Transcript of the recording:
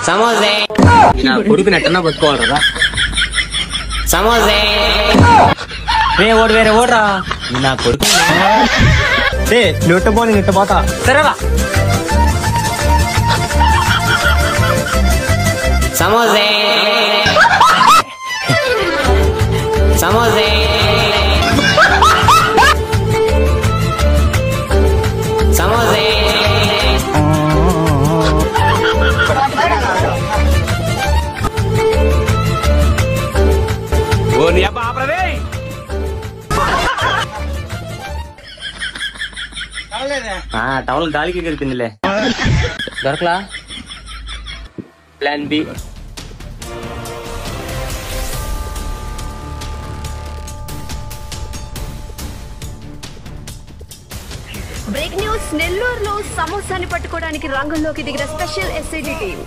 సమోసే నా కొడుకు నెట్టన్నా పట్టుకోవాలి కదా. సమోసే రే ఓడి వేరే ఓడరా నా కొడుకు. నువ్వు పోనీ నిట్ట పోతా. సరేరా సమోసే సమోసే సమోసే ఓ నీ అబ్బా ఆపరదే. టౌన్ గాలికి గెలిపిందిలే. దొరకలా ప్లాన్ బి. Break news. నెల్లూరులో సమోసాని పట్టుకోవడానికి రంగంలోకి దిగిన స్పెషల్ ఎస్ఐటీ టీం.